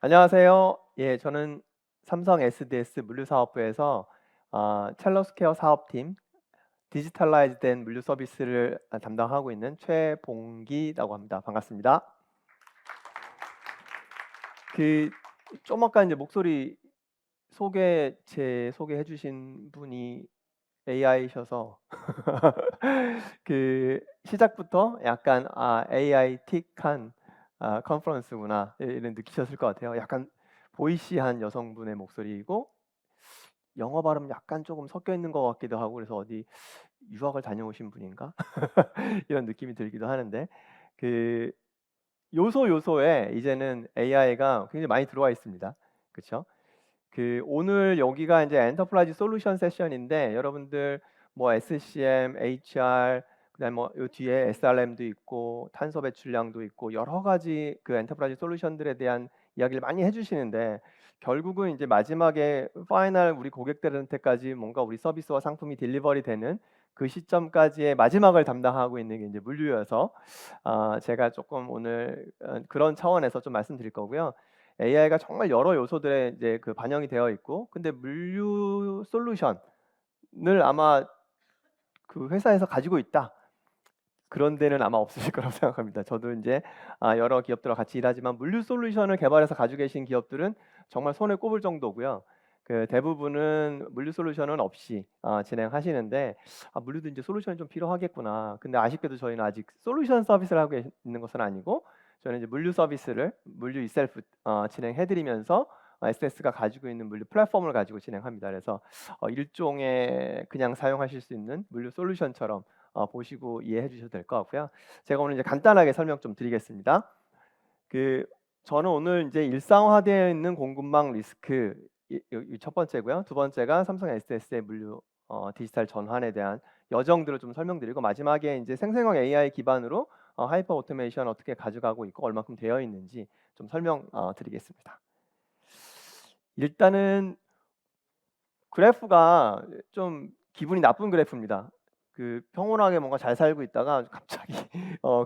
안녕하세요. 예, 저는 삼성 SDS 물류사업부에서 첼로스케어 사업팀 디지털라이즈된 물류 서비스를 담당하고 있는 최봉기라고 합니다. 반갑습니다. 그 좀 아까 이제 목소리 제 소개해 주신 분이 AI셔서 그 시작부터 약간 AI 틱한 컨퍼런스구나 이런 느끼셨을 것 같아요. 약간 보이시한 여성분의 목소리이고 영어 발음 약간 조금 섞여 있는 것 같기도 하고 그래서 어디 유학을 다녀오신 분인가 이런 느낌이 들기도 하는데 그 요소요소에 이제는 AI가 굉장히 많이 들어와 있습니다. 그렇죠? 오늘 여기가 이제 엔터프라이즈 솔루션 세션인데 여러분들 뭐 SCM, HR 그다음에 뭐요 뒤에 SRM도 있고 탄소 배출량도 있고 여러 가지 그 엔터프라이즈 솔루션들에 대한 이야기를 많이 해주시는데 결국은 이제 마지막에 파이널 우리 고객들한테까지 뭔가 우리 서비스와 상품이 딜리버리 되는 그 시점까지의 마지막을 담당하고 있는 게 이제 물류여서 제가 조금 오늘 그런 차원에서 좀 말씀드릴 거고요. AI가 정말 여러 요소들에 이제 그 반영이 되어 있고, 근데 물류 솔루션을 아마 그 회사에서 가지고 있다. 그런 데는 아마 없으실 거라고 생각합니다. 저도 이제 여러 기업들과 같이 일하지만 물류 솔루션을 개발해서 가지고 계신 기업들은 정말 손에 꼽을 정도고요. 그 대부분은 물류 솔루션은 없이 진행하시는데 물류도 이제 솔루션이 좀 필요하겠구나. 근데 아쉽게도 저희는 아직 솔루션 서비스를 하고 있는 것은 아니고 저는 이제 물류 서비스를 물류 이셀프 진행해드리면서 SS가 가지고 있는 물류 플랫폼을 가지고 진행합니다. 그래서 일종의 그냥 사용하실 수 있는 물류 솔루션처럼 보시고 이해해 주셔도 될 것 같고요. 제가 오늘 이제 간단하게 설명 좀 드리겠습니다. 그 저는 오늘 이제 일상화되어 있는 공급망 리스크 이 첫 번째고요. 두 번째가 삼성 SDS의 물류 디지털 전환에 대한 여정들을 좀 설명드리고 마지막에 이제 생성형 AI 기반으로 하이퍼 오토메이션 어떻게 가져가고 있고 얼마큼 되어 있는지 좀 설명 드리겠습니다. 일단은 그래프가 좀 기분이 나쁜 그래프입니다. 평온하게 뭔가 잘 살고 있다가 갑자기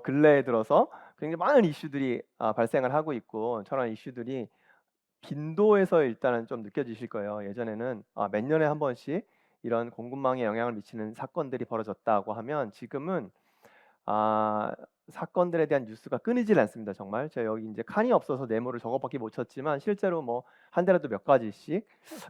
근래에 들어서 굉장히 많은 이슈들이 발생을 하고 있고 저런 이슈들이 빈도에서 일단은 좀 느껴지실 거예요. 예전에는 몇 년에 한 번씩 이런 공급망에 영향을 미치는 사건들이 벌어졌다고 하면 지금은 사건들에 대한 뉴스가 끊이질 않습니다. 정말 제가 여기 이제 칸이 없어서 네모를 저것밖에 못 쳤지만 실제로 뭐 한 달에도 몇 가지씩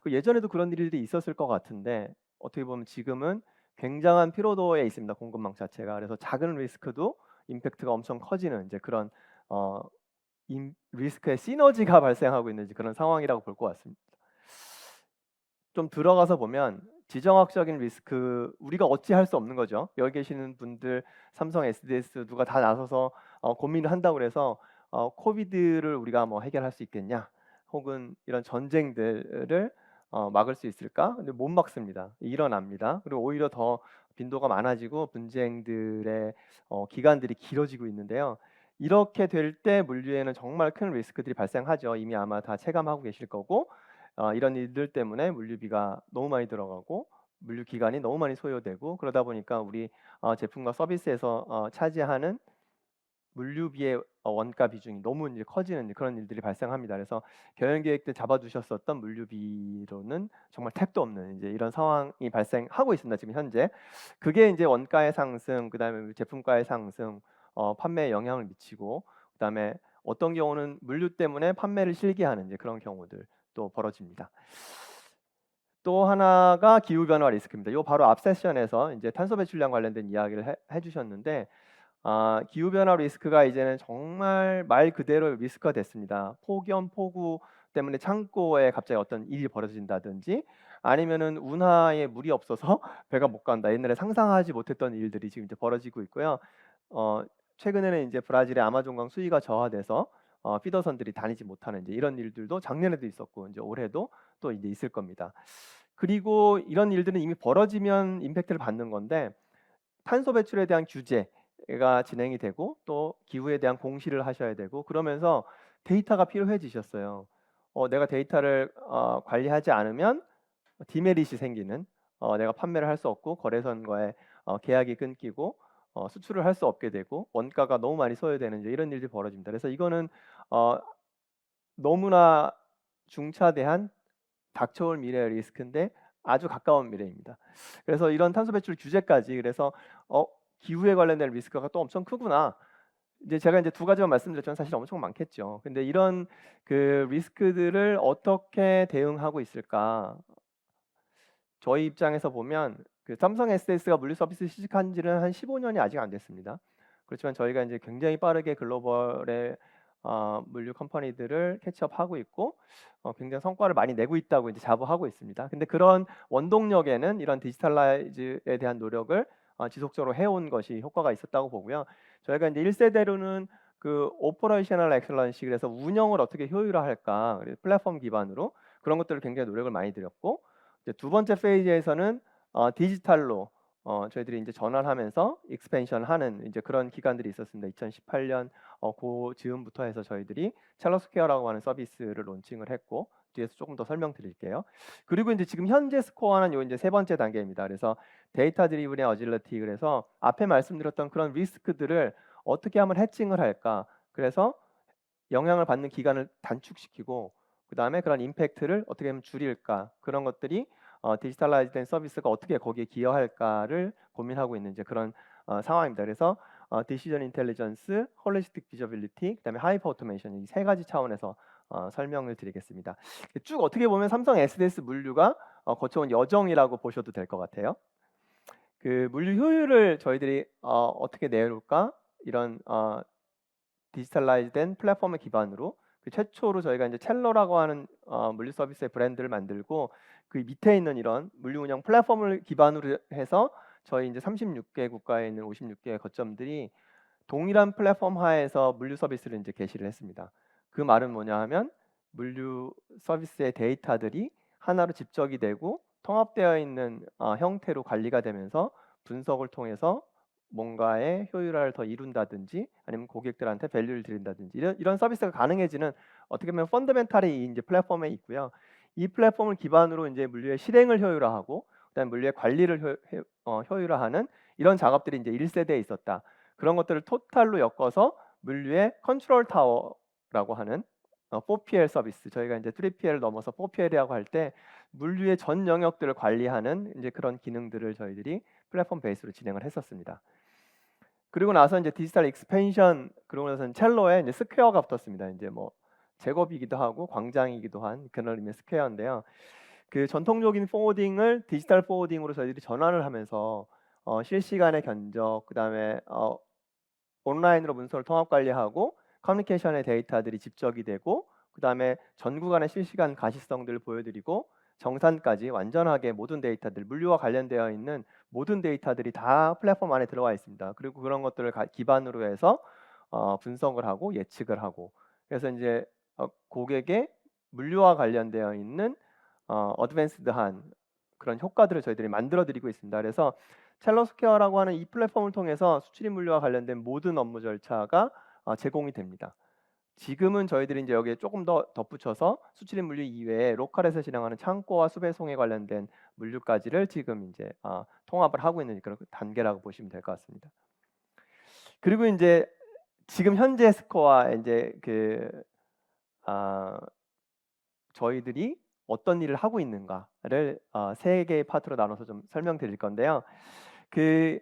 예전에도 그런 일들이 있었을 것 같은데 어떻게 보면 지금은 굉장한 피로도에 있습니다. 공급망 자체가. 그래서 작은 리스크도 임팩트가 엄청 커지는 이제 그런 어, 리스크의 시너지가 발생하고 있는 그런 상황이라고 볼 것 같습니다. 좀 들어가서 보면 지정학적인 리스크 우리가 어찌할 수 없는 거죠. 여기 계시는 분들 삼성 SDS 누가 다 나서서 고민을 한다고 그래서 코비드를 우리가 뭐 해결할 수 있겠냐 혹은 이런 전쟁들을 막을 수 있을까? 근데 못 막습니다. 일어납니다. 그리고 오히려 더 빈도가 많아지고 분쟁들의 기간들이 길어지고 있는데요. 이렇게 될 때 물류에는 정말 큰 리스크들이 발생하죠. 이미 아마 다 체감하고 계실 거고 이런 일들 때문에 물류비가 너무 많이 들어가고 물류 기간이 너무 많이 소요되고 그러다 보니까 우리 제품과 서비스에서 차지하는 물류비의 원가 비중이 너무 이제 커지는 그런 일들이 발생합니다. 그래서 경영 계획 때 잡아두셨었던 물류비로는 정말 택도 없는 이제 이런 상황이 발생하고 있습니다. 지금 현재 그게 이제 원가의 상승, 그다음에 제품가의 상승, 판매에 영향을 미치고 그다음에 어떤 경우는 물류 때문에 판매를 실기하는 이제 그런 경우들 또 벌어집니다. 또 하나가 기후 변화 리스크입니다. 이 바로 앞 세션에서 이제 탄소 배출량 관련된 이야기를 해주셨는데 기후 변화 리스크가 이제는 정말 말 그대로 리스크가 됐습니다. 폭염, 폭우 때문에 창고에 갑자기 어떤 일이 벌어진다든지 아니면은 운하에 물이 없어서 배가 못 간다. 옛날에 상상하지 못했던 일들이 지금 이제 벌어지고 있고요. 최근에는 이제 브라질의 아마존강 수위가 저하돼서 피더선들이 다니지 못하는 이제 이런 일들도 작년에도 있었고 이제 올해도 또 이제 있을 겁니다. 그리고 이런 일들은 이미 벌어지면 임팩트를 받는 건데 탄소 배출에 대한 규제가 진행이 되고 또 기후에 대한 공시를 하셔야 되고 그러면서 데이터가 필요해지셨어요. 내가 데이터를 관리하지 않으면 디메리시 생기는 내가 판매를 할 수 없고 거래선과의 계약이 끊기고 수출을 할 수 없게 되고 원가가 너무 많이 소요되는 이제 이런 일들이 벌어집니다. 그래서 이거는 어, 너무나 중차대한 닥쳐올 미래의 리스크인데 아주 가까운 미래입니다. 그래서 이런 탄소 배출 규제까지 그래서 기후에 관련된 리스크가 또 엄청 크구나. 이제 제가 이제 두 가지만 말씀드렸지만 사실 엄청 많겠죠. 근데 이런 그 리스크들을 어떻게 대응하고 있을까? 저희 입장에서 보면 그 삼성 SDS가 물류 서비스 시작한 지는 한 15년이 아직 안 됐습니다. 그렇지만 저희가 이제 굉장히 빠르게 글로벌의 물류 컴퍼니들을 캐치업하고 있고 굉장히 성과를 많이 내고 있다고 이제 자부하고 있습니다. 근데 그런 원동력에는 이런 디지털라이즈에 대한 노력을 지속적으로 해온 것이 효과가 있었다고 보고요. 저희가 이제 1세대로는 그 오퍼레이셔널 엑셀런시 그래서 운영을 어떻게 효율화할까 플랫폼 기반으로 그런 것들을 굉장히 노력을 많이 들였고 이제 두 번째 페이지에서는 디지털로 저희들이 이제 전환하면서 익스펜션하는 이제 그런 기간들이 있었습니다. 2018년 그 즈음부터 해서 저희들이 첼로스퀘어라고 하는 서비스를 론칭을 했고 뒤에서 조금 더 설명드릴게요. 그리고 이제 지금 현재 스코어는 요 이제 세 번째 단계입니다. 그래서 데이터 드리븐의 어질러티 그래서 앞에 말씀드렸던 그런 리스크들을 어떻게 하면 해칭을 할까? 그래서 영향을 받는 기간을 단축시키고 그 다음에 그런 임팩트를 어떻게 하면 줄일까 그런 것들이 디지털라이즈된 서비스가 어떻게 거기에 기여할까를 고민하고 있는 이제 그런 상황입니다. 그래서 디시전 인텔리전스, 홀리스틱 비저빌리티, 그다음에 하이퍼 오토메이션 이 세 가지 차원에서 설명을 드리겠습니다. 쭉 어떻게 보면 삼성 SDS 물류가 거쳐온 여정이라고 보셔도 될 것 같아요. 그 물류 효율을 저희들이 어떻게 내놓을까 이런 디지털라이즈된 플랫폼을 기반으로 그 최초로 저희가 이제 첼로라고 하는 물류 서비스의 브랜드를 만들고 그 밑에 있는 이런 물류 운영 플랫폼을 기반으로 해서 저희 이제 36개 국가에 있는 56개의 거점들이 동일한 플랫폼 하에서 물류 서비스를 이제 개시를 했습니다. 그 말은 뭐냐 하면 물류 서비스의 데이터들이 하나로 집적이 되고 통합되어 있는 형태로 관리가 되면서 분석을 통해서 뭔가의 효율화를 더 이룬다든지 아니면 고객들한테 밸류를 드린다든지 이런 서비스가 가능해지는 어떻게 보면 펀더멘탈이 이제 플랫폼에 있고요. 이 플랫폼을 기반으로 이제 물류의 실행을 효율화하고 그다음에 물류의 관리를 효율화하는 이런 작업들이 이제 1세대에 있었다. 그런 것들을 토탈로 엮어서 물류의 컨트롤 타워라고 하는 4PL 서비스 저희가 이제 3PL 넘어서 4PL이라고 할 때 물류의 전 영역들을 관리하는 이제 그런 기능들을 저희들이 플랫폼 베이스로 진행을 했었습니다. 그리고 나서 이제 디지털 익스펜션 그러고 나서는 첼로에 이제 스퀘어가 붙었습니다. 이제 뭐 제곱이기도 하고 광장이기도 한 그런 의미의 스퀘어인데요. 그 전통적인 포워딩을 디지털 포워딩으로 저희들이 전환을 하면서 실시간의 견적 그다음에 온라인으로 문서를 통합 관리하고 커뮤니케이션의 데이터들이 집적이 되고 그다음에 전 구간의 실시간 가시성들을 보여드리고 정산까지 완전하게 모든 데이터들 물류와 관련되어 있는 모든 데이터들이 다 플랫폼 안에 들어와 있습니다. 그리고 그런 것들을 기반으로 해서 분석을 하고 예측을 하고 그래서 이제 고객의 물류와 관련되어 있는 어드밴스드한 그런 효과들을 저희들이 만들어 드리고 있습니다. 그래서 첼로스퀘어라고 하는 이 플랫폼을 통해서 수출입 물류와 관련된 모든 업무 절차가 제공이 됩니다. 지금은 저희들이 이제 여기에 조금 더 덧붙여서 수출입 물류 이외에 로컬에서 진행하는 창고와 수배송에 관련된 물류까지를 지금 이제 통합을 하고 있는 그런 단계라고 보시면 될 것 같습니다. 그리고 이제 지금 현재 스코어 이제 그 저희들이 어떤 일을 하고 있는가를 세 개의 파트로 나눠서 좀 설명드릴 건데요. 그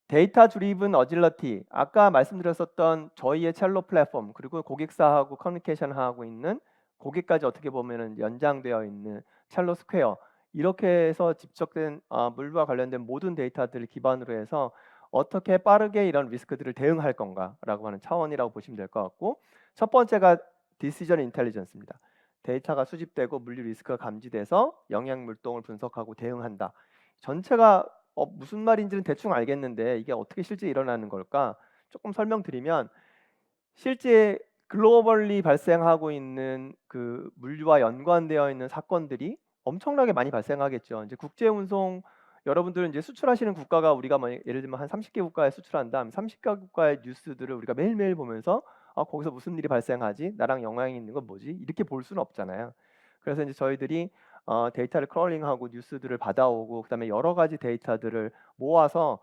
데이터 드리븐 어질러티 아까 말씀드렸었던 저희의 첼로 플랫폼 그리고 고객사하고 커뮤니케이션 하고 있는 고객까지 어떻게 보면은 연장되어 있는 첼로 스퀘어 이렇게 해서 집적된 물과 관련된 모든 데이터들을 기반으로 해서 어떻게 빠르게 이런 리스크들을 대응할 건가라고 하는 차원이라고 보시면 될 것 같고 첫 번째가 디시전 인텔리전스입니다. 데이터가 수집되고 물류 리스크가 감지돼서 영향 물동을 분석하고 대응한다. 전체가 무슨 말인지는 대충 알겠는데 이게 어떻게 실제 일어나는 걸까? 조금 설명드리면 실제 글로벌리 발생하고 있는 그 물류와 연관되어 있는 사건들이 엄청나게 많이 발생하겠죠. 이제 국제 운송 여러분들은 이제 수출하시는 국가가 우리가 뭐 예를 들면 한 30개 국가에 수출한다. 30개 국가의 뉴스들을 우리가 매일매일 보면서 거기서 무슨 일이 발생하지? 나랑 영향이 있는 건 뭐지? 이렇게 볼 수는 없잖아요. 그래서 이제 저희들이 데이터를 크롤링하고 뉴스들을 받아오고 그다음에 여러 가지 데이터들을 모아서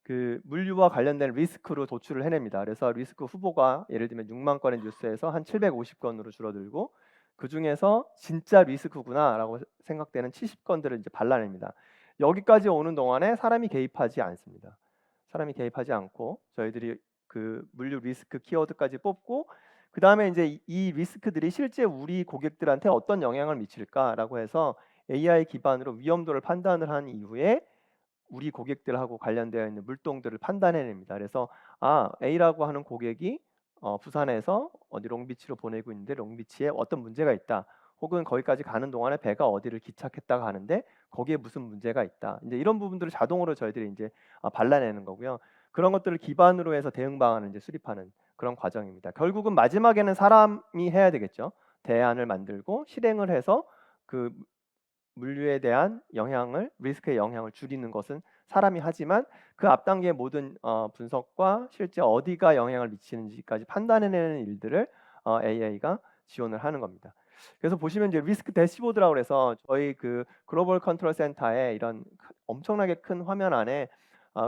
그 그 물류와 관련된 리스크로 도출을 해냅니다. 그래서 리스크 후보가 예를 들면 6만 건의 뉴스에서 한 750건으로 줄어들고 그 중에서 진짜 리스크구나라고 생각되는 70건들을 이제 발라냅니다. 여기까지 오는 동안에 사람이 개입하지 않습니다. 사람이 개입하지 않고 저희들이 그 물류 리스크 키워드까지 뽑고 그 다음에 이제 이 리스크들이 실제 우리 고객들한테 어떤 영향을 미칠까라고 해서 AI 기반으로 위험도를 판단을 한 이후에 우리 고객들하고 관련되어 있는 물동들을 판단해냅니다. 그래서 A라고 하는 고객이 부산에서 어디 롱비치로 보내고 있는데 롱비치에 어떤 문제가 있다. 혹은 거기까지 가는 동안에 배가 어디를 기착했다가 하는데 거기에 무슨 문제가 있다. 이제 이런 부분들을 자동으로 저희들이 이제 발라내는 거고요. 그런 것들을 기반으로 해서 대응 방안을 이제 수립하는 그런 과정입니다. 결국은 마지막에는 사람이 해야 되겠죠. 대안을 만들고 실행을 해서 그 물류에 대한 영향을 리스크의 영향을 줄이는 것은 사람이 하지만 그 앞 단계의 모든 분석과 실제 어디가 영향을 미치는지까지 판단해내는 일들을 AI가 지원을 하는 겁니다. 그래서 보시면 이제 리스크 대시보드라고 해서 저희 그 글로벌 컨트롤 센터에 이런 엄청나게 큰 화면 안에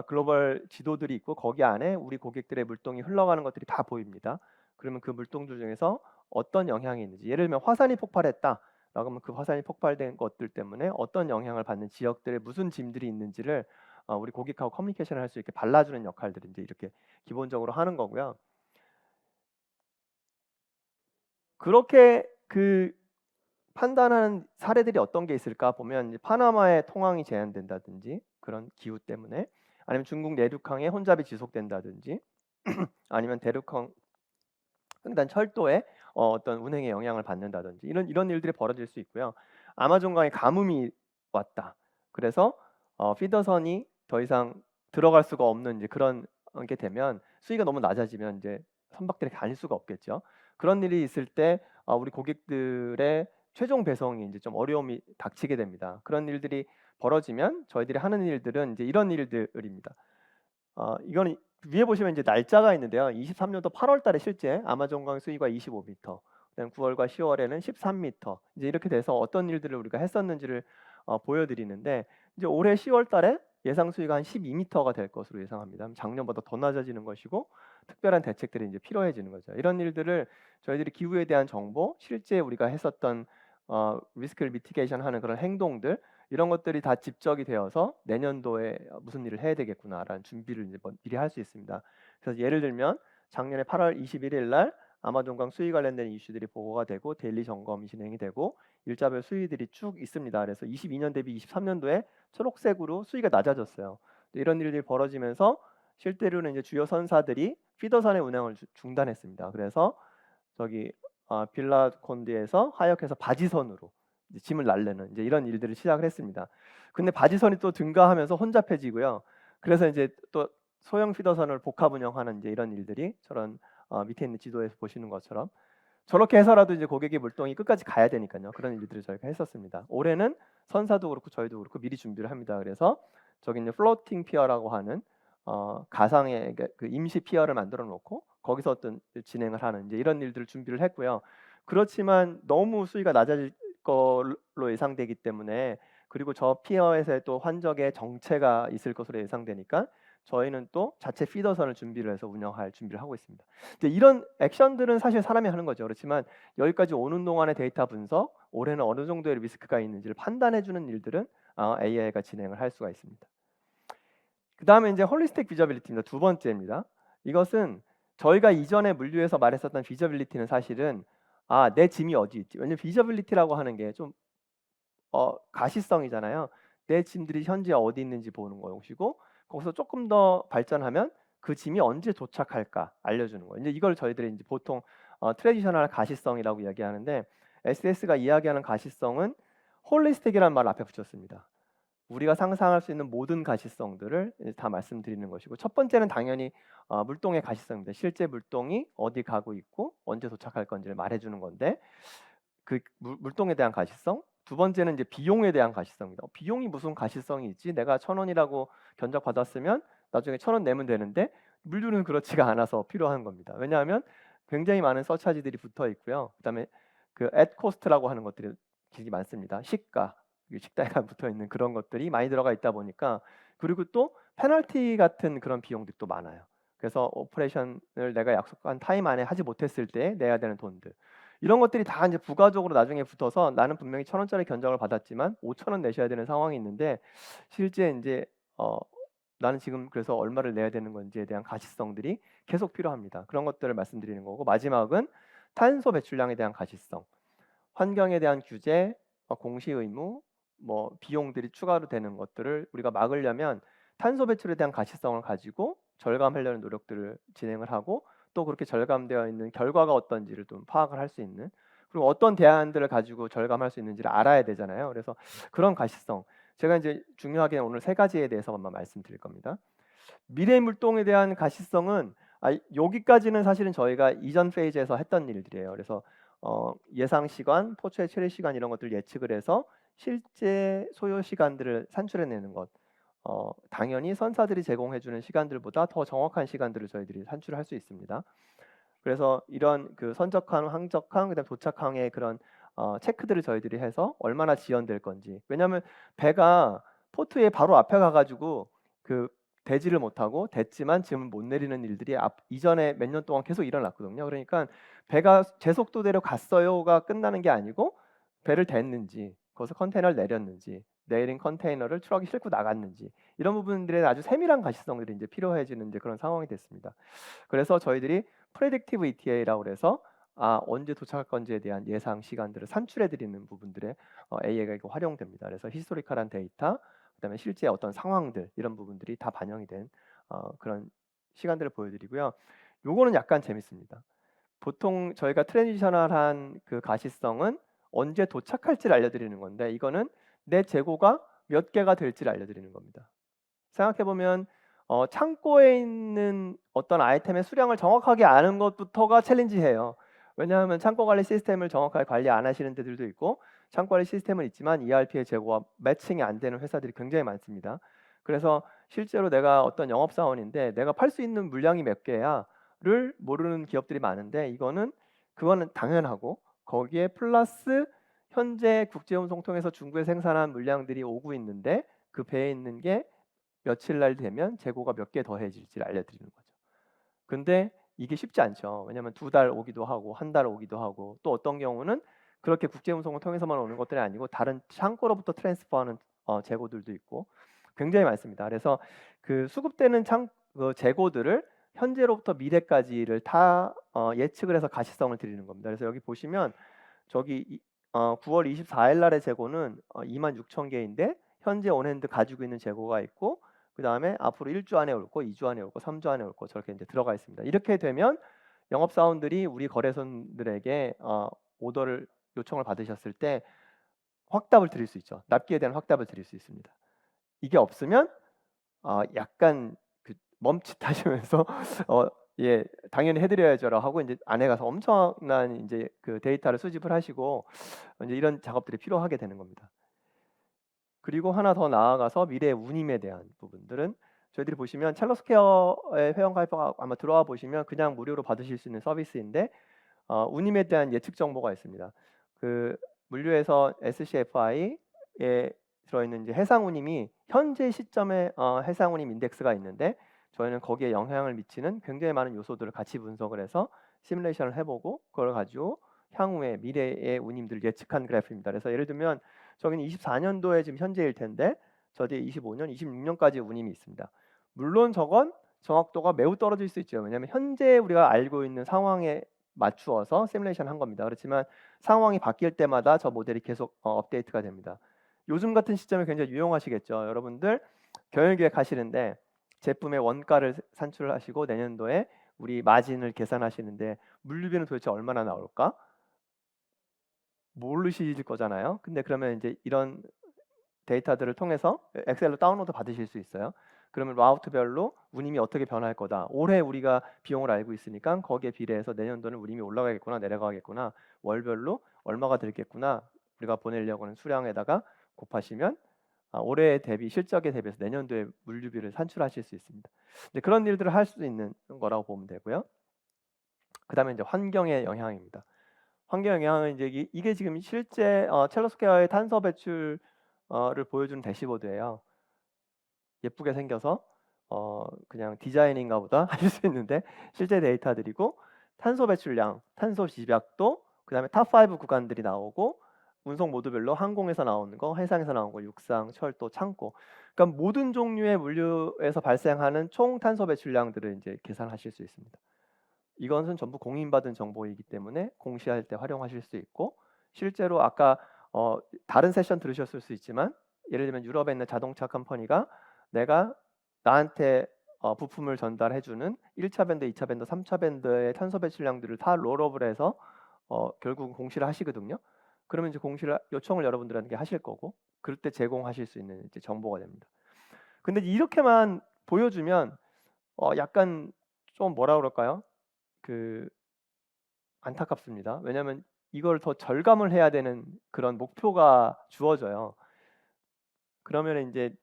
글로벌 지도들이 있고 거기 안에 우리 고객들의 물동이 흘러가는 것들이 다 보입니다. 그러면 그 물동들 중에서 어떤 영향이 있는지 예를 들면 화산이 폭발했다. 라고 하면 그 화산이 폭발된 것들 때문에 어떤 영향을 받는 지역들에 무슨 짐들이 있는지를 우리 고객하고 커뮤니케이션을 할 수 있게 발라주는 역할들을 이제 이렇게 기본적으로 하는 거고요. 그렇게 그 판단하는 사례들이 어떤 게 있을까 보면 이제 파나마의 통항이 제한된다든지 그런 기후 때문에 아니면 중국 내륙항에 혼잡이 지속된다든지 아니면 대륙항 횡단 철도에 어떤 운행에 영향을 받는다든지 이런 일들이 벌어질 수 있고요. 아마존강에 가뭄이 왔다. 그래서 피더선이 더 이상 들어갈 수가 없는 이제 그런 게 되면 수위가 너무 낮아지면 이제 선박들이 다닐 수가 없겠죠. 그런 일이 있을 때 우리 고객들의 최종 배송이 이제 좀 어려움이 닥치게 됩니다. 그런 일들이 벌어지면 저희들이 하는 일들은 이제 이런 일들입니다. 이거는 위에 보시면 이제 날짜가 있는데요. 23년도 8월 달에 실제 아마존강 수위가 25m, 그다음 9월과 10월에는 13m. 이제 이렇게 돼서 어떤 일들을 우리가 했었는지를 보여드리는데 이제 올해 10월 달에 예상 수위가 한 12m가 될 것으로 예상합니다. 작년보다 더 낮아지는 것이고 특별한 대책들이 이제 필요해지는 거죠. 이런 일들을 저희들이 기후에 대한 정보, 실제 우리가 했었던 리스크를 미티게이션 하는 그런 행동들 이런 것들이 다 집적이 되어서 내년도에 무슨 일을 해야 되겠구나라는 준비를 이제 미리 할 수 있습니다. 그래서 예를 들면 작년에 8월 21일 날 아마존강 수위 관련된 이슈들이 보고가 되고 데일리 점검이 진행이 되고 일자별 수위들이 쭉 있습니다. 그래서 22년 대비 23년도에 초록색으로 수위가 낮아졌어요. 이런 일들이 벌어지면서 실제로는 이제 주요 선사들이 피더선의 운행을 중단했습니다. 그래서 저기 빌라콘드에서 하역해서 바지선으로 이제 짐을 날르는 이제 이런 일들을 시작을 했습니다. 근데 바지선이 또 증가하면서 혼잡해지고요. 그래서 이제 또 소형 피더선을 복합 운영하는 이제 이런 일들이 저런 밑에 있는 지도에서 보시는 것처럼 저렇게 해서라도 이제 고객의 물동이 끝까지 가야 되니까요. 그런 일들을 저희가 했었습니다. 올해는 선사도 그렇고 저희도 그렇고 미리 준비를 합니다. 그래서 저기 이제 플로팅 피어라고 하는 가상의 그 임시 피어를 만들어 놓고 거기서 어떤 진행을 하는 이제 이런 일들을 준비를 했고요. 그렇지만 너무 수위가 낮아질 걸로 예상되기 때문에 그리고 저 피어에서의 또 환적의 정체가 있을 것으로 예상되니까 저희는 또 자체 피더선을 준비를 해서 운영할 준비를 하고 있습니다. 이제 이런 액션들은 사실 사람이 하는 거죠. 그렇지만 여기까지 오는 동안의 데이터 분석, 올해는 어느 정도의 리스크가 있는지를 판단해주는 일들은 AI가 진행을 할 수가 있습니다. 그 다음에 이제 홀리스틱 비저빌리티입니다. 두 번째입니다. 이것은 저희가 이전에 물류에서 말했었던 비저빌리티는 사실은 내 짐이 어디 있지? 왜냐면 비저빌리티라고 하는 게 좀 가시성이잖아요. 내 짐들이 현재 어디 있는지 보는 것이고 거기서 조금 더 발전하면 그 짐이 언제 도착할까 알려주는 거예요. 이제 이걸 저희들이 이제 보통 트레디셔널 가시성이라고 이야기하는데 SS가 이야기하는 가시성은 홀리스틱이라는 말을 앞에 붙였습니다. 우리가 상상할 수 있는 모든 가시성들을 다 말씀드리는 것이고 첫 번째는 당연히 물동의 가시성입니다. 실제 물동이 어디 가고 있고 언제 도착할 건지를 말해주는 건데 그 물동에 대한 가시성. 두 번째는 이제 비용에 대한 가시성입니다. 비용이 무슨 가시성이 있지? 내가 1,000원이라고 견적 받았으면 나중에 1,000원 내면 되는데 물류는 그렇지가 않아서 필요한 겁니다. 왜냐하면 굉장히 많은 서차지들이 붙어 있고요. 그다음에 그 at cost라고 하는 것들이 되게 많습니다. 시가, 식당에 붙어 있는 그런 것들이 많이 들어가 있다 보니까 그리고 또 페널티 같은 그런 비용들이 또 많아요. 그래서 오퍼레이션을 내가 약속한 타임 안에 하지 못했을 때 내야 되는 돈들. 이런 것들이 다 이제 부가적으로 나중에 붙어서 나는 분명히 1,000원짜리 견적을 받았지만 5,000원 내셔야 되는 상황이 있는데 실제 인제 어 나는 지금 그래서 얼마를 내야 되는 건지에 대한 가시성들이 계속 필요합니다. 그런 것들을 말씀드리는 거고, 마지막은 탄소 배출량에 대한 가시성. 환경에 대한 규제, 공시 의무, 뭐 비용들이 추가로 되는 것들을 우리가 막으려면 탄소 배출에 대한 가시성을 가지고 절감하려는 노력들을 진행을 하고, 또 그렇게 절감되어 있는 결과가 어떤지를 좀 파악을 할 수 있는, 그리고 어떤 대안들을 가지고 절감할 수 있는지를 알아야 되잖아요. 그래서 그런 가시성, 제가 이제 중요하게 오늘 세 가지에 대해서만 말씀드릴 겁니다. 미래 물동에 대한 가시성은 여기까지는 사실은 저희가 이전 페이지에서 했던 일들이에요. 그래서 예상 시간, 포츠의 처리 시간 이런 것들 예측을 해서 실제 소요 시간들을 산출해내는 것. 당연히 선사들이 제공해주는 시간들보다 더 정확한 시간들을 저희들이 산출할 수 있습니다. 그래서 이런 그 선적항, 항적항, 그다음 도착항의 그런 체크들을 저희들이 해서 얼마나 지연될 건지. 왜냐하면 배가 포트에 바로 앞에 가가지고 그 대지를 못하고 됐지만 짐을 못 내리는 일들이 이전에 몇 년 동안 계속 일어났거든요. 그러니까 배가 제 속도대로 갔어요가 끝나는 게 아니고 배를 댔는지, 거기서 컨테이너를 내렸는지, 내린 컨테이너를 트럭이 싣고 나갔는지, 이런 부분들에 아주 세밀한 가시성들이 이제 필요해지는 이제 그런 상황이 됐습니다. 그래서 저희들이 프레딕티브 ETA라고 해서 언제 도착할 건지에 대한 예상 시간들을 산출해 드리는 부분들에 AI가 이거 활용됩니다. 그래서 히스토리컬한 데이터, 그다음에 실제 어떤 상황들, 이런 부분들이 다 반영이 된 그런 시간들을 보여드리고요. 요거는 약간 재밌습니다. 보통 저희가 트랜지셔널한 그 가시성은 언제 도착할지를 알려드리는 건데, 이거는 내 재고가 몇 개가 될지를 알려드리는 겁니다. 생각해 보면 창고에 있는 어떤 아이템의 수량을 정확하게 아는 것부터가 챌린지해요. 왜냐하면 창고 관리 시스템을 정확하게 관리 안 하시는 데들도 있고, 창고 관리 시스템은 있지만 ERP의 재고와 매칭이 안 되는 회사들이 굉장히 많습니다. 그래서 실제로 내가 어떤 영업사원인데 내가 팔 수 있는 물량이 몇 개야를 모르는 기업들이 많은데, 그거는 당연하고, 거기에 플러스 현재 국제운송 통해서 중국에 생산한 물량들이 오고 있는데 그 배에 있는 게 며칠 날 되면 재고가 몇 개 더해질지를 알려드리는 거죠. 근데 이게 쉽지 않죠. 왜냐하면 2달 오기도 하고 1달 오기도 하고, 또 어떤 경우는 그렇게 국제운송을 통해서만 오는 것들이 아니고 다른 창고로부터 트랜스퍼하는 재고들도 있고 굉장히 많습니다. 그래서 그 수급되는 그 재고들을 현재로부터 미래까지를 다 예측을 해서 가시성을 드리는 겁니다. 그래서 여기 보시면 저기 9월 24일 날의 재고는 26,000개인데 현재 온핸드 가지고 있는 재고가 있고, 그 다음에 앞으로 1주 안에 올 거, 2주 안에 올 거, 3주 안에 올 거, 저렇게 이제 들어가 있습니다. 이렇게 되면 영업사원들이 우리 거래선들에게 오더를 요청을 받으셨을 때 확답을 드릴 수 있죠. 납기에 대한 확답을 드릴 수 있습니다. 이게 없으면 약간 그 멈칫하시면서 예, 당연히 해드려야죠라고 하고 이제 안에 가서 엄청난 이제 그 데이터를 수집을 하시고 이제 이런 작업들이 필요하게 되는 겁니다. 그리고 하나 더 나아가서 미래의 운임에 대한 부분들은 저희들이 보시면 첼로스퀘어의 회원 가입가 아마 들어와 보시면 그냥 무료로 받으실 수 있는 서비스인데 운임에 대한 예측 정보가 있습니다. 그 물류에서 SCFI에 들어있는 이제 해상 운임이 현재 시점에 해상 운임 인덱스가 있는데, 저희는 거기에 영향을 미치는 굉장히 많은 요소들을 같이 분석을 해서 시뮬레이션을 해보고 그걸 가지고 향후에 미래의 운임들을 예측한 그래프입니다. 그래서 예를 들면 저기는 24년도에 지금 현재일 텐데 저 뒤에 25년, 26년까지 운임이 있습니다. 물론 저건 정확도가 매우 떨어질 수 있죠. 왜냐하면 현재 우리가 알고 있는 상황에 맞추어서 시뮬레이션 한 겁니다. 그렇지만 상황이 바뀔 때마다 저 모델이 계속 업데이트가 됩니다. 요즘 같은 시점에 굉장히 유용하시겠죠. 여러분들 경영 계획 하시는데 제품의 원가를 산출하시고 내년도에 우리 마진을 계산하시는데 물류비는 도대체 얼마나 나올까? 모르실 거잖아요. 근데 그러면 이제 이런 데이터들을 통해서 엑셀로 다운로드 받으실 수 있어요. 그러면 라우트별로 운임이 어떻게 변할 거다. 올해 우리가 비용을 알고 있으니까 거기에 비례해서 내년도는 운임이 올라가겠구나, 내려가겠구나, 월별로 얼마가 들겠구나, 우리가 보내려고 하는 수량에다가 곱하시면 올해 대비 실적에 대비해서 내년도에 물류비를 산출하실 수 있습니다. 근데 그런 일들을 할 수 있는 거라고 보면 되고요. 그다음에 이제 환경의 영향입니다. 환경 영향은 이제 이게 지금 실제 첼로스퀘어의 탄소 배출을 보여주는 대시보드예요. 예쁘게 생겨서 그냥 디자인인가 보다 하실 수 있는데 실제 데이터들이고 탄소 배출량, 탄소 집약도, 그다음에 탑5 구간들이 나오고 운송 모드별로 항공에서 나오는 거, 해상에서 나오는 거, 육상, 철도, 창고. 그러니까 모든 종류의 물류에서 발생하는 총 탄소 배출량들을 이제 계산하실 수 있습니다. 이것은 전부 공인받은 정보이기 때문에 공시할 때 활용하실 수 있고, 실제로 아까 다른 세션 들으셨을 수 있지만 예를 들면 유럽에 있는 자동차 컴퍼니가 내가 나한테 부품을 전달해주는 1차 밴드, 2차 밴드, 3차 밴드의 탄소 배출량들을 다 롤업을 해서 결국 공시를 하시거든요. 그러면 이제 공시를 요청을 여러분들에게 하실 거고, 그럴 때 제공하실 수 있는 이제 정보가 됩니다. 근데 이렇게만 보여주면 약간 좀 뭐라 그럴까요? 그 안타깝습니다. 왜냐하면 이걸 더 절감을 해야 되는 그런 목표가 주어져요. 그러면 이제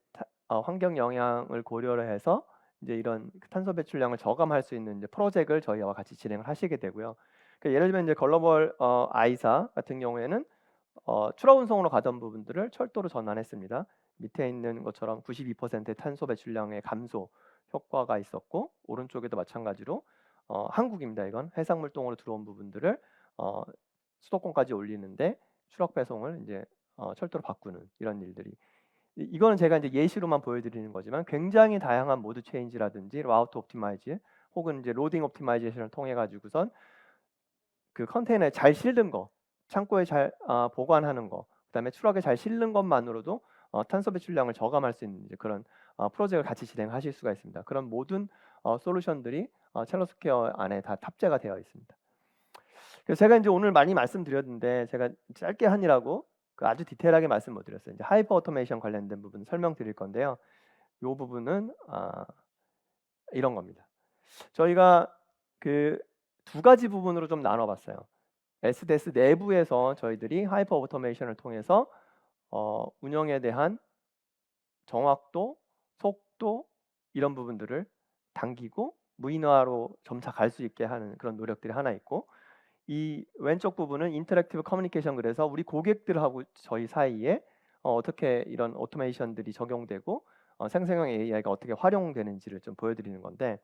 환경 영향을 고려를 해서 이제 이런 탄소 배출량을 저감할 수 있는 이제 프로젝트를 저희와 같이 진행을 하시게 되고요. 그러니까 예를 들면 이제 글로벌 아이사 같은 경우에는 추락 운송으로 가던 부분들을 철도로 전환했습니다. 밑에 있는 것처럼 92%의 탄소 배출량의 감소 효과가 있었고, 오른쪽에도 마찬가지로 한국입니다. 이건 해상물동으로 들어온 부분들을 수도권까지 올리는데 추락 배송을 이제 철도로 바꾸는 이런 일들이, 이거는 제가 이제 예시로만 보여드리는 거지만 굉장히 다양한 모드 체인지라든지 라우트 옵티마이즈 혹은 이제 로딩 옵티마이제이션을 통해 가지고선 그 컨테이너에 잘 실는 거, 창고에 잘 보관하는 거, 그다음에 추락에 잘 실는 것만으로도 탄소 배출량을 저감할 수 있는 이제 그런 프로젝트를 같이 진행하실 수가 있습니다. 그런 모든 솔루션들이 첼로스퀘어 안에 다 탑재가 되어 있습니다. 그래서 제가 이제 오늘 많이 말씀드렸는데 제가 짧게 하느라고 아주 디테일하게 말씀 못 드렸어요. 이제 하이퍼 오토메이션 관련된 부분 설명드릴 건데요. 이 부분은 이런 겁니다. 저희가 그 두 가지 부분으로 좀 나눠봤어요. SDS 내부에서 저희들이 하이퍼 오토메이션을 통해서 운영에 대한 정확도, 속도 이런 부분들을 당기고 무인화로 점차 갈 수 있게 하는 그런 노력들이 하나 있고, 이 왼쪽 부분은 인터랙티브 커뮤니케이션, 그래서 우리 고객들하고 저희 사이에 어떻게 이런 오토메이션들이 적용되고 생성형 AI가 어떻게 활용되는지를 좀 보여드리는 건데,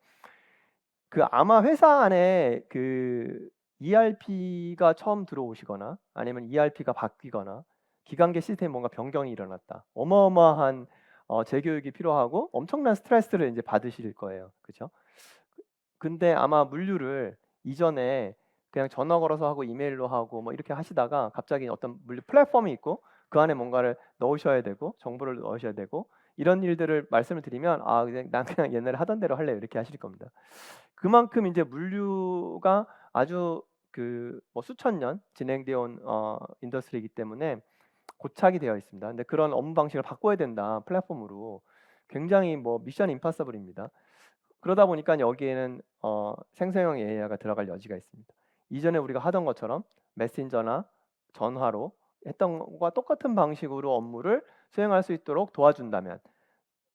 그 아마 회사 안에 그 ERP가 처음 들어오시거나 아니면 ERP가 바뀌거나 기관계 시스템에 뭔가 변경이 일어났다, 어마어마한 재교육이 필요하고 엄청난 스트레스를 이제 받으실 거예요. 그죠? 근데 아마 물류를 이전에 그냥 전화 걸어서 하고 이메일로 하고 뭐 이렇게 하시다가 갑자기 어떤 물류 플랫폼이 있고 그 안에 뭔가를 넣으셔야 되고 정보를 넣으셔야 되고 이런 일들을 말씀을 드리면 그냥 난 그냥 옛날에 하던 대로 할래 이렇게 하실 겁니다. 그만큼 이제 물류가 아주 뭐 수천 년 진행되어 온 인더스트리이기 때문에 고착이 되어 있습니다. 근데 그런 업무 방식을 바꿔야 된다 플랫폼으로, 굉장히 뭐 미션 임파서블입니다. 그러다 보니까 여기에는 생성형 AI가 들어갈 여지가 있습니다. 이전에 우리가 하던 것처럼 메신저나 전화로 했던 것과 똑같은 방식으로 업무를 수행할 수 있도록 도와준다면,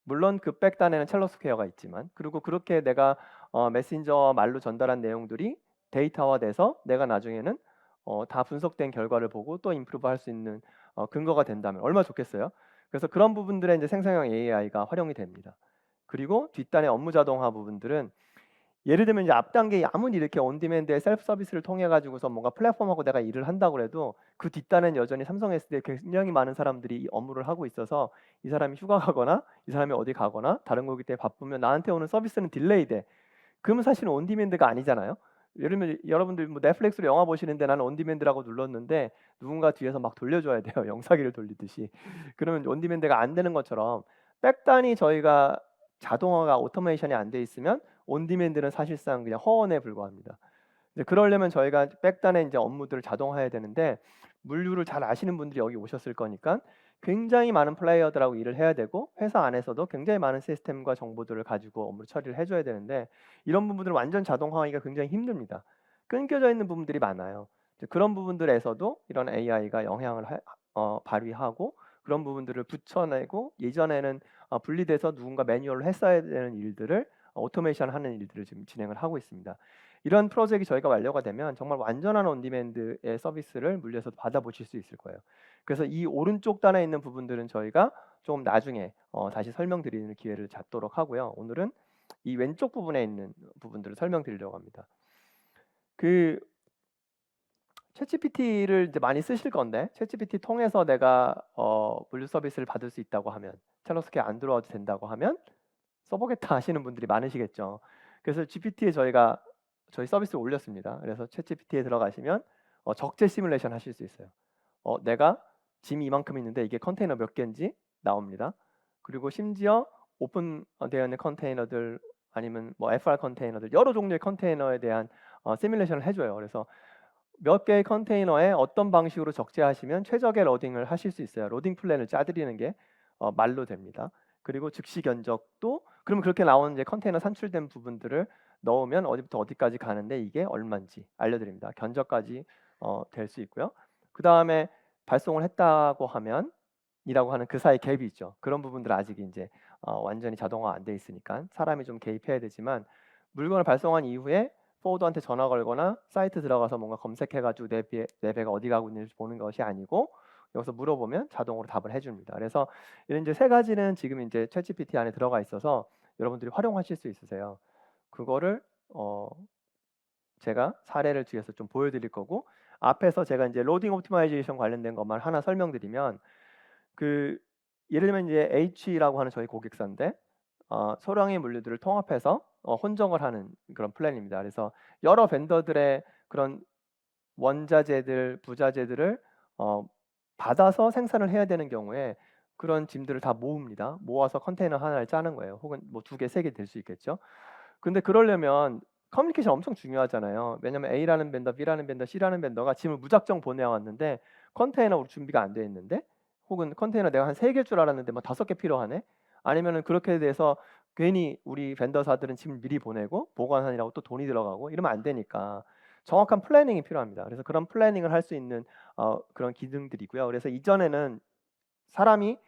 물론 그 백단에는 첼로스퀘어가 있지만, 그리고 그렇게 내가 메신저 말로 전달한 내용들이 데이터화돼서 내가 나중에는 다 분석된 결과를 보고 또 임프루브 할 수 있는 근거가 된다면 얼마나 좋겠어요. 그래서 그런 부분들에 이제 생성형 AI가 활용이 됩니다. 그리고 뒷단의 업무 자동화 부분들은 예를 들면 이제 앞 단계에 아무리 이렇게 온디맨드의 셀프 서비스를 통해 가지고서 뭔가 플랫폼하고 내가 일을 한다고 해도 그 뒷단은 여전히 삼성 S대에 굉장히 많은 사람들이 이 업무를 하고 있어서 이 사람이 휴가 가거나 이 사람이 어디 가거나 다른 거기 때문에 바쁘면 나한테 오는 서비스는 딜레이 돼. 그러면 사실은 온디맨드가 아니잖아요. 예를 들면 여러분들 뭐 넷플릭스로 영화 보시는데 나는 온디맨드라고 눌렀는데 누군가 뒤에서 막 돌려줘야 돼요. 영사기를 돌리듯이. 그러면 온디맨드가 안 되는 것처럼 백단이 저희가 자동화가 오토메이션이 안 돼 있으면 온디맨드는 사실상 그냥 허언에 불과합니다. 이제 그러려면 저희가 백단의 이제 업무들을 자동화해야 되는데, 물류를 잘 아시는 분들이 여기 오셨을 거니까 굉장히 많은 플레이어들하고 일을 해야 되고 회사 안에서도 굉장히 많은 시스템과 정보들을 가지고 업무 처리를 해줘야 되는데, 이런 부분들을 완전 자동화하기가 굉장히 힘듭니다. 끊겨져 있는 부분들이 많아요. 그런 부분들에서도 이런 AI가 영향을 발휘하고 그런 부분들을 붙여내고, 예전에는 분리돼서 누군가 매뉴얼로 했어야 되는 일들을 오토메이션 하는 일들을 지금 진행을 하고 있습니다. 이런 프로젝트가 저희가 완료가 되면 정말 완전한 온디맨드의 서비스를 물리에서 받아보실 수 있을 거예요. 그래서 이 오른쪽 단에 있는 부분들은 저희가 좀 나중에 다시 설명드리는 기회를 잡도록 하고요. 오늘은 이 왼쪽 부분에 있는 부분들을 설명드리려고 합니다. 그 챗GPT를 이제 많이 쓰실 건데 챗GPT 통해서 내가 물류 서비스를 받을 수 있다고 하면 첼로스케어 안 들어와도 된다고 하면 써보겠다 하시는 분들이 많으시겠죠. 그래서 GPT에 저희가 저희 서비스를 올렸습니다. 그래서 챗GPT에 들어가시면 적재 시뮬레이션 하실 수 있어요. 내가 짐이 이만큼 있는데 이게 컨테이너 몇 개인지 나옵니다. 그리고 심지어 오픈되어 있는 컨테이너들 아니면 뭐 FR 컨테이너들 여러 종류의 컨테이너에 대한 시뮬레이션을 해줘요. 그래서 몇 개의 컨테이너에 어떤 방식으로 적재하시면 최적의 로딩을 하실 수 있어요. 로딩 플랜을 짜드리는 게 말로 됩니다. 그리고 즉시 견적도 그러면 그렇게 나오는 이제 컨테이너 산출된 부분들을 넣으면 어디부터 어디까지 가는데 이게 얼마인지 알려드립니다. 견적까지 될 수 있고요. 그 다음에 발송을 했다고 하면 이라고 하는 그 사이 갭이 있죠. 그런 부분들 아직 이제 완전히 자동화 안 돼 있으니까 사람이 좀 개입해야 되지만 물건을 발송한 이후에 포워더한테 전화 걸거나 사이트 들어가서 뭔가 검색해가지고 내 배가 어디 가고 있는지 보는 것이 아니고 여기서 물어보면 자동으로 답을 해줍니다. 그래서 이런 이제 세 가지는 지금 이제 챗GPT 안에 들어가 있어서 여러분들이 활용하실 수 있으세요. 그거를 제가 사례를 뒤에서 좀 보여드릴 거고 앞에서 제가 이제 로딩 옵티마이제이션 관련된 것만 하나 설명드리면 그 예를 들면 이제 H라고 하는 저희 고객사인데 소량의 물류들을 통합해서 혼정을 하는 그런 플랜입니다. 그래서 여러 벤더들의 그런 원자재들, 부자재들을 받아서 생산을 해야 되는 경우에 그런 짐들을 다 모읍니다. 모아서 컨테이너 하나를 짜는 거예요. 혹은 뭐 2개, 3개 될 수 있겠죠. 근데 그러려면 커뮤니케이션 엄청 중요하잖아요. 왜냐면 A라는 벤더, B라는 벤더, C라는 벤더가 짐을 무작정 보내왔는데 컨테이너 준비가 안 돼 있는데 혹은 컨테이너 내가 한 3개일 줄 알았는데 뭐 5개 필요하네. 아니면은 그렇게 돼서 괜히 우리 벤더사들은 짐을 미리 보내고 보관하느라고 또 돈이 들어가고 이러면 안 되니까 정확한 플래닝이 필요합니다. 그래서 그런 플래닝을 할 수 있는 그런 기능들이고요. 그래서 이전에는 사람이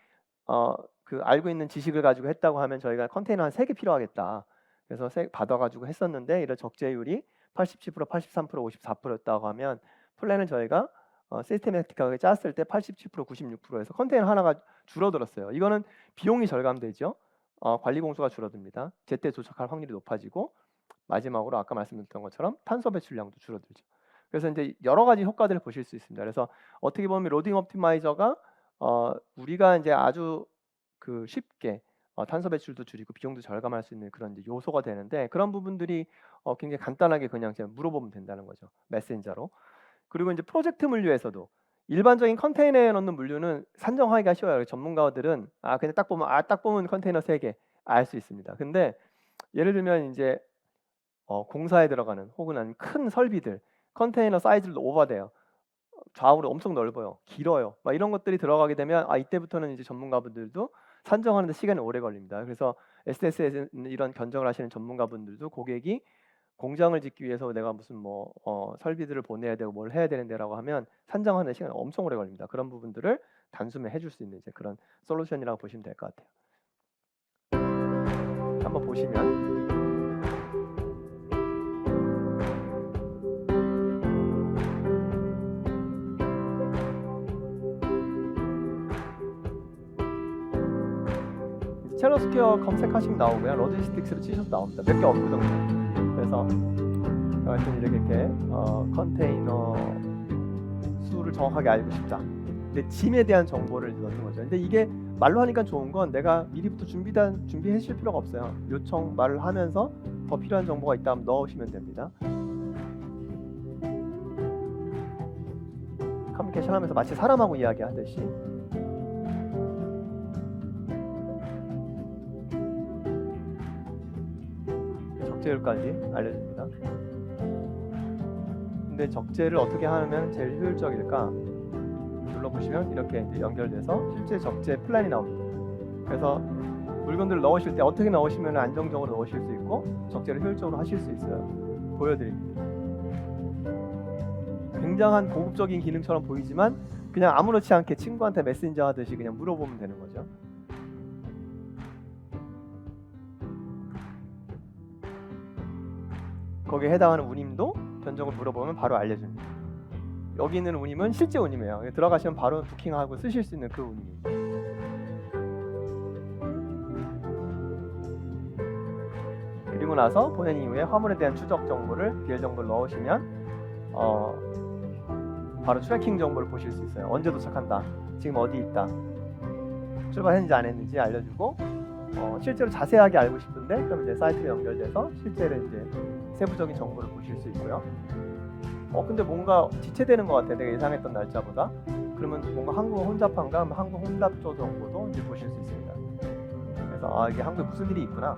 그 알고 있는 지식을 가지고 했다고 하면 저희가 컨테이너 한 3개 필요하겠다. 그래서 받아가지고 했었는데 이런 적재율이 87%, 83%, 54%였다고 하면 플랜을 저희가 시스테매틱하게 짰을 때 87%, 96%에서 컨테이너 하나가 줄어들었어요. 이거는 비용이 절감되죠. 관리 공수가 줄어듭니다. 제때 도착할 확률이 높아지고 마지막으로 아까 말씀드렸던 것처럼 탄소 배출량도 줄어들죠. 그래서 이제 여러 가지 효과들을 보실 수 있습니다. 그래서 어떻게 보면 로딩 옵티마이저가 우리가 이제 아주 그 쉽게 탄소 배출도 줄이고 비용도 절감할 수 있는 그런 이제 요소가 되는데 그런 부분들이 굉장히 간단하게 그냥 제가 물어보면 된다는 거죠. 메신저로. 그리고 이제 프로젝트 물류에서도 일반적인 컨테이너에 넣는 물류는 산정하기가 쉬워요. 전문가들은 그냥 딱 보면 컨테이너 3개 알 수 있습니다. 근데 예를 들면 이제 공사에 들어가는 혹은 아니면 큰 설비들 컨테이너 사이즈도 오버돼요. 좌우로 엄청 넓어요. 길어요. 막 이런 것들이 들어가게 되면 이때부터는 이제 전문가분들도 산정하는 데 시간이 오래 걸립니다. 그래서 SS에 이런 견적을 하시는 전문가분들도 고객이 공장을 짓기 위해서 내가 무슨 뭐 설비들을 보내야 되고 뭘 해야 되는데라고 하면 산정하는 데 시간이 엄청 오래 걸립니다. 그런 부분들을 단숨에 해줄 수 있는 이제 그런 솔루션이라고 보시면 될 것 같아요. 한번 보시면 첼로스퀘어 검색하시면 나오고요. 로지스틱스로 치셔도 나옵니다. 몇 개 없거든요. 그래서 하여튼 이렇게 컨테이너 수를 정확하게 알고 싶다. 근데 짐에 대한 정보를 넣는 거죠. 근데 이게 말로 하니까 좋은 건 내가 미리부터 준비해 주실 필요가 없어요. 요청 말을 하면서 더 필요한 정보가 있다면 넣으시면 됩니다. 커뮤니케이션 하면서 마치 사람하고 이야기하듯이 적재율까지 알려줍니다. 근데 적재를 어떻게 하면 제일 효율적일까? 눌러보시면 이렇게 이제 연결돼서 실제 적재 플랜이 나옵니다. 그래서 물건들을 넣으실 때 어떻게 넣으시면 안정적으로 넣으실 수 있고 적재를 효율적으로 하실 수 있어요. 보여드립니다. 굉장한 고급적인 기능처럼 보이지만 그냥 아무렇지 않게 친구한테 메신저 하듯이 그냥 물어보면 되는 거죠. 거기에 해당하는 운임도 변종을 물어보면 바로 알려줍니다. 여기 있는 운임은 실제 운임이에요. 들어가시면 바로 부킹하고 쓰실 수 있는 그 운임입니다. 그리고 나서 보낸 이후에 화물에 대한 추적 정보를 BL 정보를 넣으시면 바로 트래킹 정보를 보실 수 있어요. 언제 도착한다, 지금 어디 있다, 출발했는지 안 했는지 알려주고, 실제로 자세하게 알고 싶은데 그럼 이제 사이트에 연결돼서 실제로 이제 세부적인 정보를 보실 수 있고요. 근데 뭔가 지체되는 것 같아, 내가 예상했던 날짜보다. 그러면 뭔가 한국어 혼잡한가 하면 한국 혼잡조 정보도 이제 보실 수 있습니다. 그래서 이게 한국에 무슨 일이 있구나.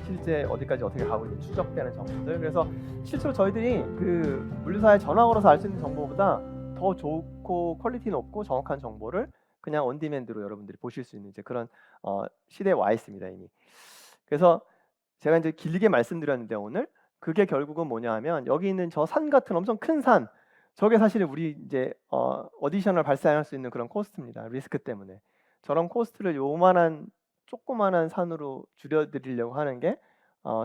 실제 어디까지 어떻게 가고 있는지 추적되는 정보들. 그래서 실제로 저희들이 그 물류사에 전화 걸어서 알 수 있는 정보보다 더 좋고 퀄리티 높고 정확한 정보를 그냥 온디맨드로 여러분들이 보실 수 있는 이제 그런 시대에 와 있습니다, 이미. 그래서 제가 이제 길게 말씀드렸는데 오늘 그게 결국은 뭐냐 하면 여기 있는 저 산 같은 엄청 큰 산, 저게 사실 우리 이제 어디셔널 발생할 수 있는 그런 코스트입니다. 리스크 때문에. 저런 코스트를 요만한 조그만한 산으로 줄여드리려고 하는 게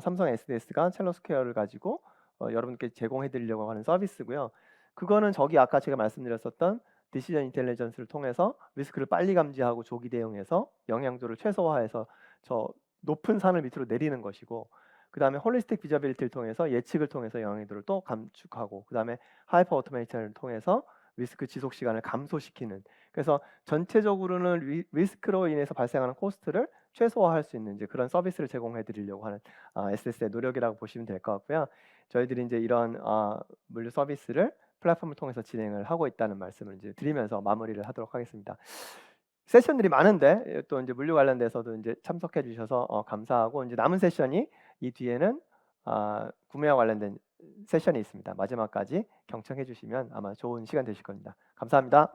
삼성 SDS가 첼로스퀘어를 가지고 여러분께 제공해드리려고 하는 서비스고요. 그거는 저기 아까 제가 말씀드렸었던 디시전 인텔리전스를 통해서 리스크를 빨리 감지하고 조기 대응해서 영향도를 최소화해서 저 높은 산을 밑으로 내리는 것이고, 그 다음에 홀리스틱 비저빌리티를 통해서 예측을 통해서 영향도를 또 감축하고, 그 다음에 하이퍼 오토메이션을 통해서 리스크 지속 시간을 감소시키는, 그래서 전체적으로는 리스크로 인해서 발생하는 코스트를 최소화할 수 있는 이제 그런 서비스를 제공해 드리려고 하는 SS의 노력이라고 보시면 될 것 같고요. 저희들이 이제 이런 물류 서비스를 플랫폼을 통해서 진행을 하고 있다는 말씀을 이제 드리면서 마무리를 하도록 하겠습니다. 세션들이 많은데 또 이제 물류 관련돼서도 이제 참석해 주셔서 감사하고, 이제 남은 세션이 이 뒤에는 구매와 관련된 세션이 있습니다. 마지막까지 경청해 주시면 아마 좋은 시간 되실 겁니다. 감사합니다.